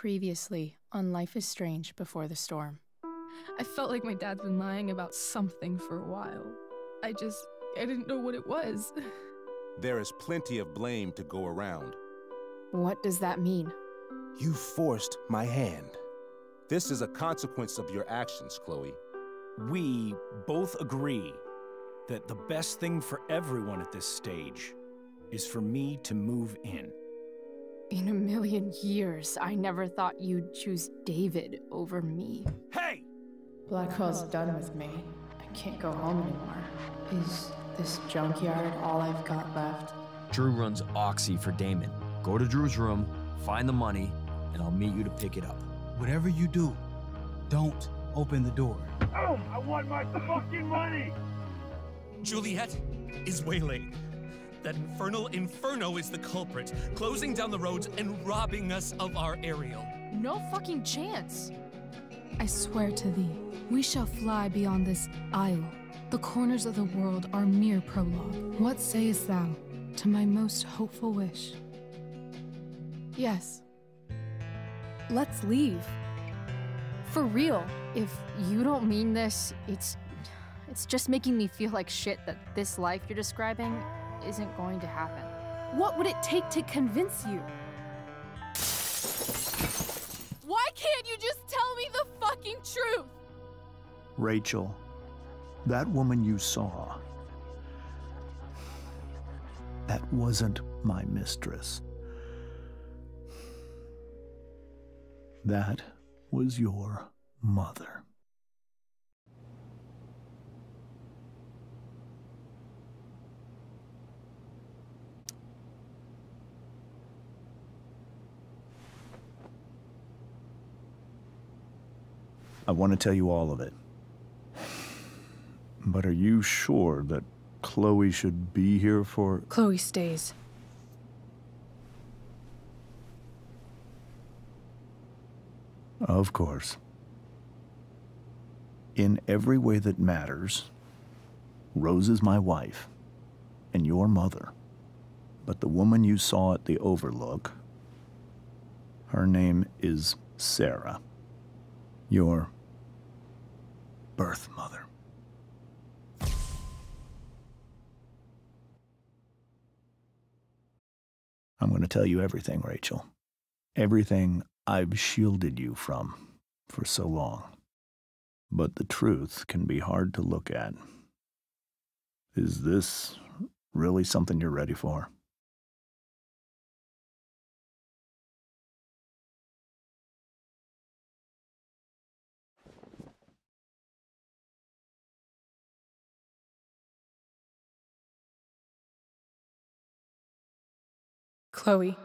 Previously on Life is Strange Before the Storm. I felt like my dad's been lying about something for a while. I didn't know what it was. There is plenty of blame to go around. What does that mean? You forced my hand. This is a consequence of your actions, Chloe. We both agree that the best thing for everyone at this stage is for me to move in. In a million years, I never thought you'd choose David over me. Hey! Blackwell's done with me. I can't go home anymore. Is this junkyard all I've got left? Drew runs Oxy for Damon. Go to Drew's room, find the money, and I'll meet you to pick it up. Whatever you do, don't open the door. Oh, I want my fucking money! Juliet is waylaid. That infernal Inferno is the culprit, closing down the roads and robbing us of our aerial. No fucking chance. I swear to thee, we shall fly beyond this isle. The corners of the world are mere prologue. What sayest thou to my most hopeful wish? Yes. Let's leave. For real. If you don't mean this, it's just making me feel like shit that this life you're describing isn't going to happen. What would it take to convince you? Why can't you just tell me the fucking truth? Rachel, that woman you saw, that wasn't my mistress. That was your mother. I want to tell you all of it. But are you sure that Chloe should be here for... Chloe stays. Of course. In every way that matters, Rose is my wife and your mother. But the woman you saw at the Overlook, her name is Sarah. Your birth mother. I'm going to tell you everything, Rachel. Everything I've shielded you from for so long. But the truth can be hard to look at. Is this really something you're ready for? Chloe.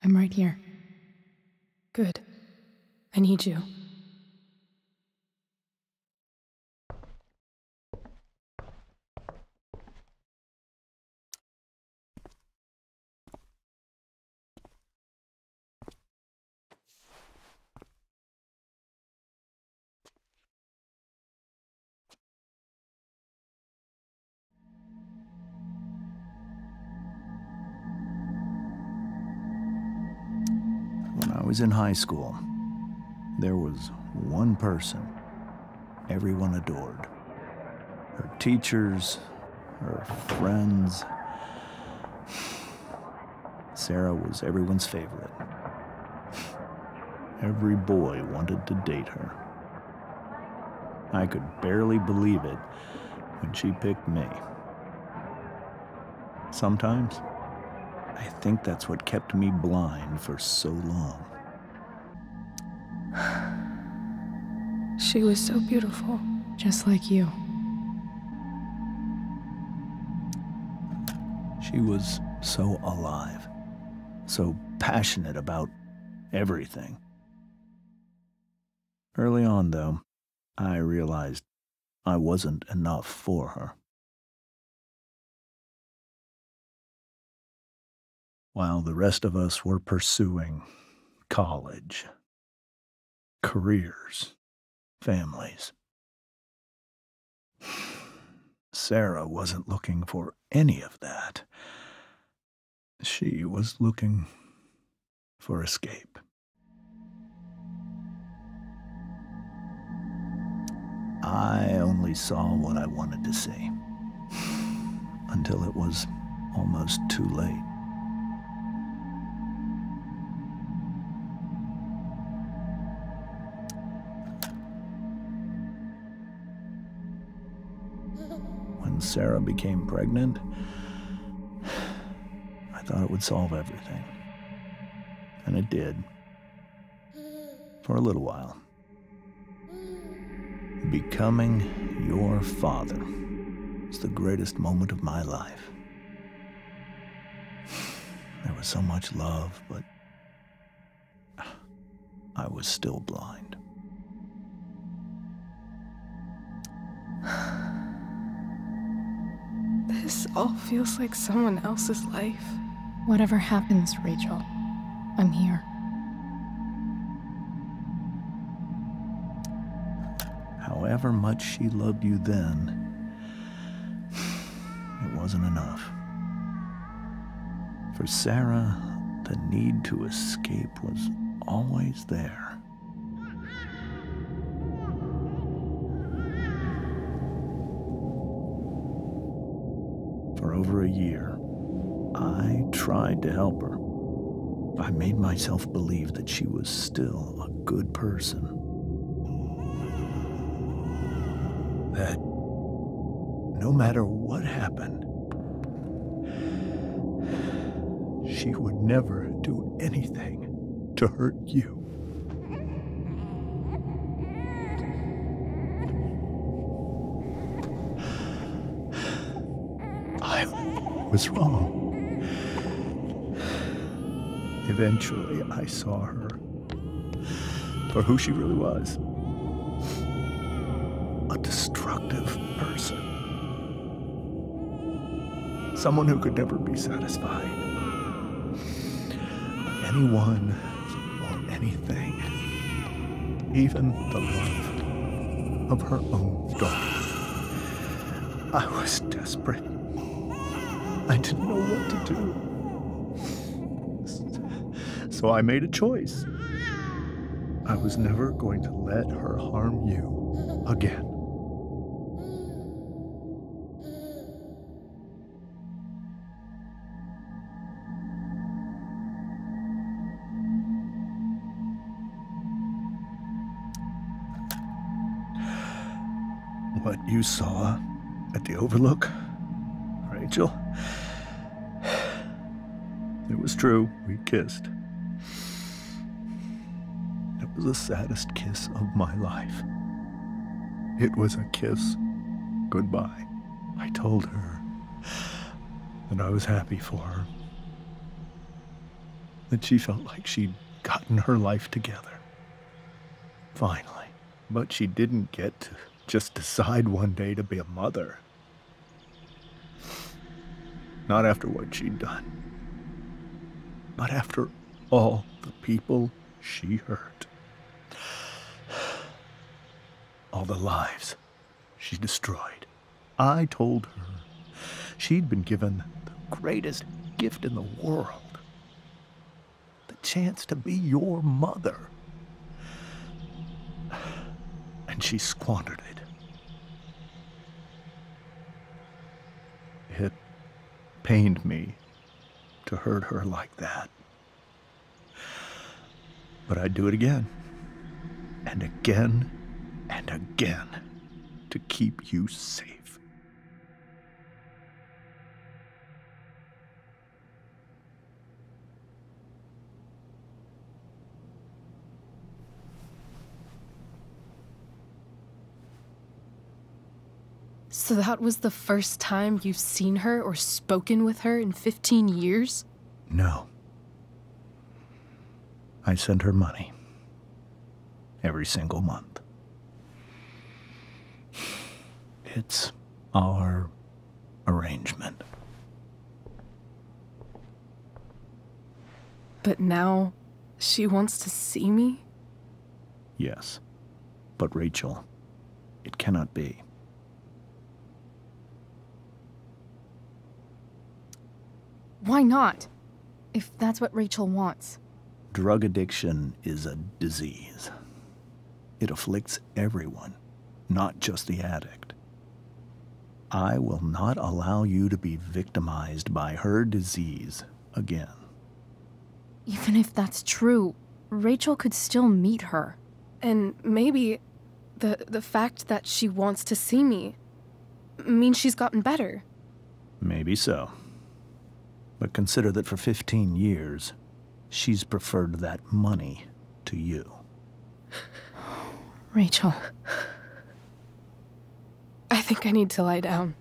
I'm right here. Good. I need you. When I was in high school, there was one person everyone adored. Her teachers, her friends. Sarah was everyone's favorite. Every boy wanted to date her. I could barely believe it when she picked me. Sometimes, I think that's what kept me blind for so long. She was so beautiful, just like you. She was so alive, so passionate about everything. Early on, though, I realized I wasn't enough for her. While the rest of us were pursuing college, careers, families, Sarah wasn't looking for any of that. She was looking for escape. I only saw what I wanted to see, until it was almost too late. When Sarah became pregnant, I thought it would solve everything. And it did. For a little while. Becoming your father was the greatest moment of my life. There was so much love, but I was still blind. This all feels like someone else's life. Whatever happens, Rachel, I'm here. However much she loved you then, it wasn't enough. For Sarah, the need to escape was always there. For over a year, I tried to help her. I made myself believe that she was still a good person. That no matter what happened, she would never do anything to hurt you. I was wrong. Eventually, I saw her for who she really was. A destructive person. Someone who could never be satisfied. Anyone or anything. Even the love of her own daughter. I was desperate. I didn't know what to do. So I made a choice. I was never going to let her harm you again. What you saw at the Overlook, Rachel, it was true. We kissed. It was the saddest kiss of my life. It was a kiss goodbye. I told her that I was happy for her. That she felt like she'd gotten her life together. Finally. But she didn't get to just decide one day to be a mother. Not after what she'd done. But after all the people she hurt. All the lives she destroyed. I told her she'd been given the greatest gift in the world. The chance to be your mother. And she squandered it. It pained me to hurt her like that. But I'd do it again. And again and again to keep you safe. So that was the first time you've seen her or spoken with her in 15 years? No. I sent her money. Every single month. It's our arrangement. But now, she wants to see me? Yes. But Rachel, it cannot be. Why not? If that's what Rachel wants. Drug addiction is a disease. It afflicts everyone, not just the addict. I will not allow you to be victimized by her disease again. Even if that's true, Rachel could still meet her. And maybe the fact that she wants to see me means she's gotten better. Maybe so. But consider that for 15 years, she's preferred that money to you. Rachel. I think I need to lie down.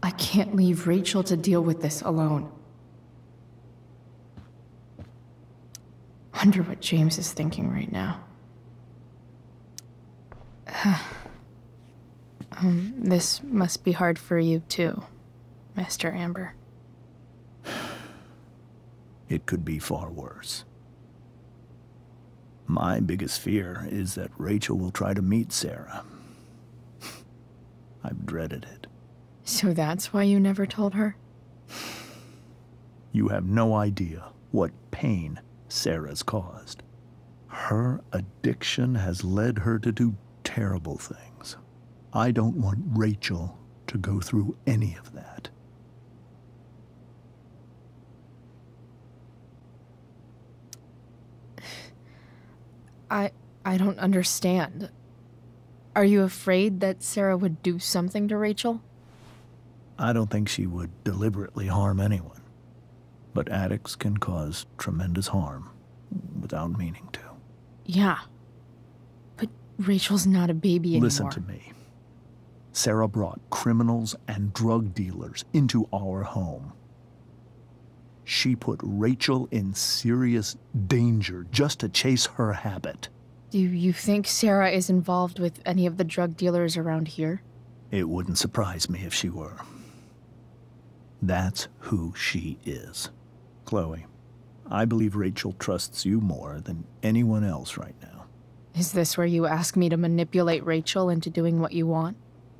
I can't leave Rachel to deal with this alone. Wonder what James is thinking right now. This must be hard for you too, Mr. Amber. It could be far worse. My biggest fear is that Rachel will try to meet Sarah. I've dreaded it. So that's why you never told her? You have no idea what pain Sarah's caused. Her addiction has led her to do terrible things. I don't want Rachel to go through any of that. I don't understand. Are you afraid that Sarah would do something to Rachel? I don't think she would deliberately harm anyone. But addicts can cause tremendous harm without meaning to. Yeah. But Rachel's not a baby anymore. Listen to me. Sarah brought criminals and drug dealers into our home. She put Rachel in serious danger just to chase her habit. Do you think Sarah is involved with any of the drug dealers around here? It wouldn't surprise me if she were. That's who she is. Chloe, I believe Rachel trusts you more than anyone else right now. Is this where you ask me to manipulate Rachel into doing what you want?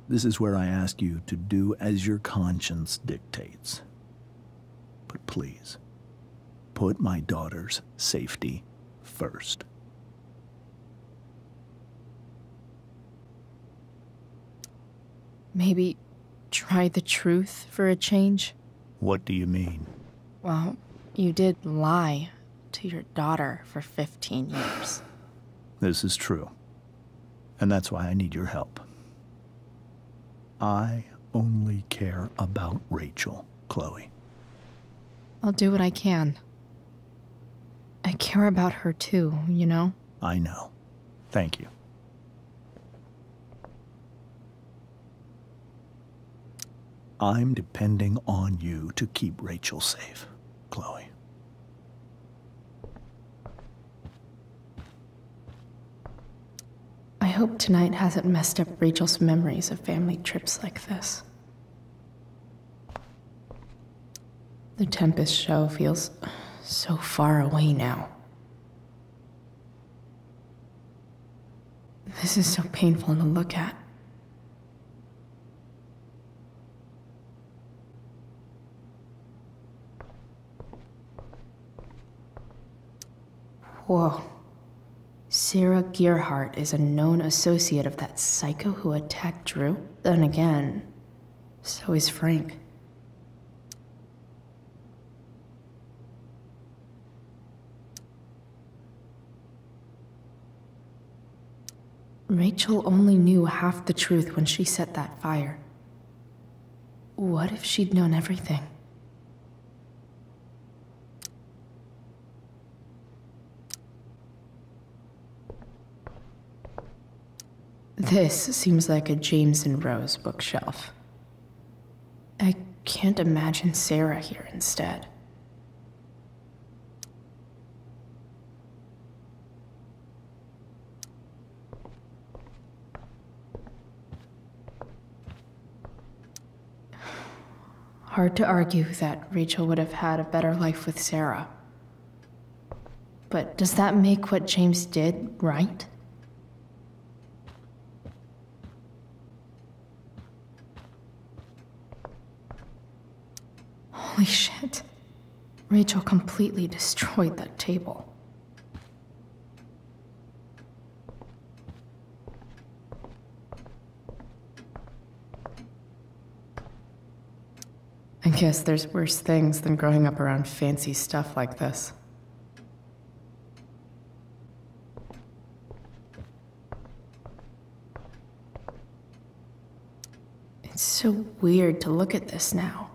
This is where I ask you to do as your conscience dictates. But please, put my daughter's safety first. Maybe try the truth for a change? What do you mean? Well, you did lie to your daughter for 15 years. This is true. And that's why I need your help. I only care about Rachel, Chloe. I'll do what I can. I care about her too, you know? I know. Thank you. I'm depending on you to keep Rachel safe, Chloe. I hope tonight hasn't messed up Rachel's memories of family trips like this. The Tempest show feels so far away now. This is so painful to look at. Whoa. Sarah Gearhart is a known associate of that psycho who attacked Drew? Then again, So is Frank. Rachel only knew half the truth when she set that fire. What if she'd known everything? This seems like a James and Rose bookshelf. I can't imagine Sarah here instead. Hard to argue that Rachel would have had a better life with Sarah. But does that make what James did right? Holy shit. Rachel completely destroyed that table. I guess there's worse things than growing up around fancy stuff like this. It's so weird to look at this now.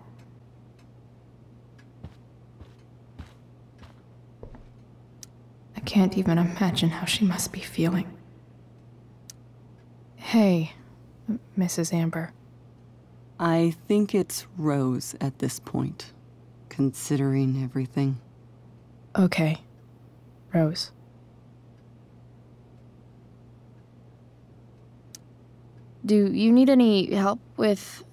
I can't even imagine how she must be feeling. Hey, Mrs. Amber. I think it's Rose at this point, considering everything. Okay, Rose. Do you need any help with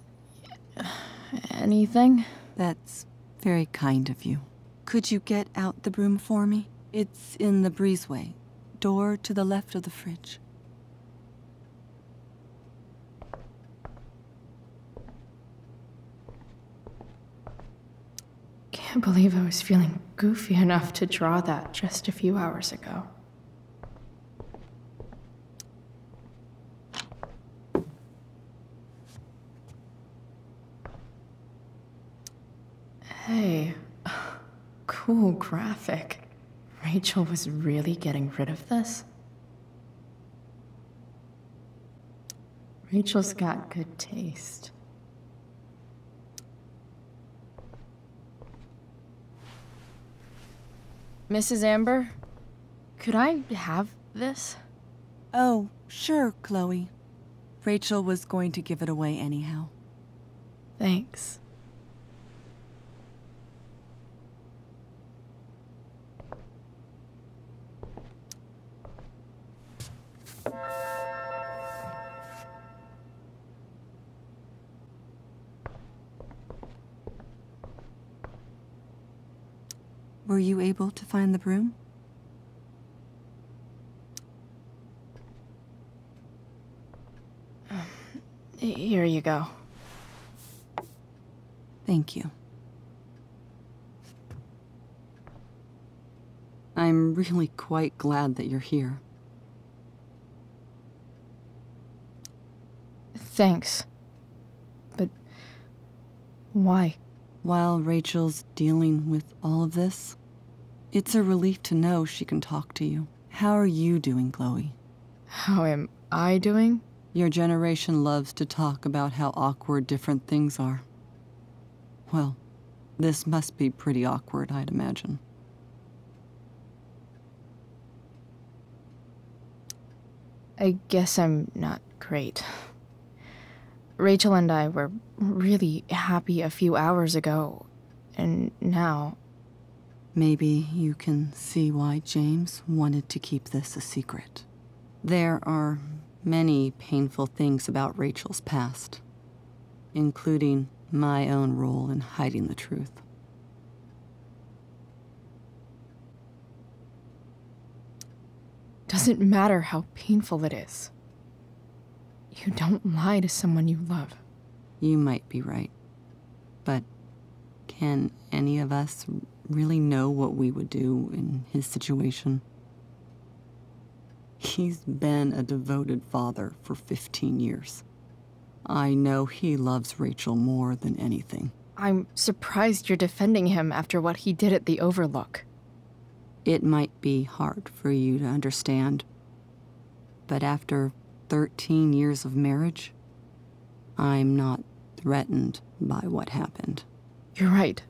anything? That's very kind of you. Could you get out the broom for me? It's in the breezeway, door to the left of the fridge. Can't believe I was feeling goofy enough to draw that just a few hours ago. Hey, cool graphic. Rachel was really getting rid of this? Rachel's got good taste. Mrs. Amber, could I have this? Oh, sure, Chloe. Rachel was going to give it away anyhow. Thanks. Were you able to find the broom? Here you go. Thank you. I'm really quite glad that you're here. Thanks. But why? While Rachel's dealing with all of this, it's a relief to know she can talk to you. How are you doing, Chloe? How am I doing? Your generation loves to talk about how awkward different things are. Well, this must be pretty awkward, I'd imagine. I guess I'm not great. Rachel and I were really happy a few hours ago, and now... Maybe you can see why James wanted to keep this a secret. There are many painful things about Rachel's past, including my own role in hiding the truth. Doesn't matter how painful it is. You don't lie to someone you love. You might be right, but can any of us really know what we would do in his situation? He's been a devoted father for 15 years. I know he loves Rachel more than anything. I'm surprised you're defending him after what he did at the Overlook. It might be hard for you to understand, but after 13 years of marriage, I'm not threatened by what happened. You're right.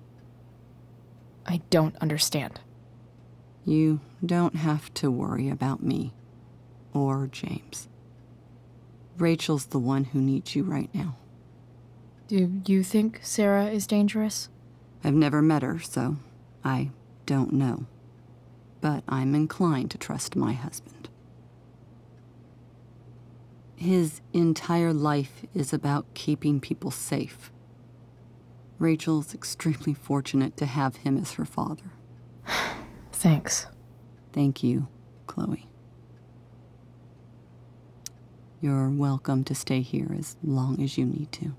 I don't understand. You don't have to worry about me or James. Rachel's the one who needs you right now. Do you think Sarah is dangerous? I've never met her, so I don't know. But I'm inclined to trust my husband. His entire life is about keeping people safe. Rachel's extremely fortunate to have him as her father. Thanks. Thank you, Chloe. You're welcome to stay here as long as you need to.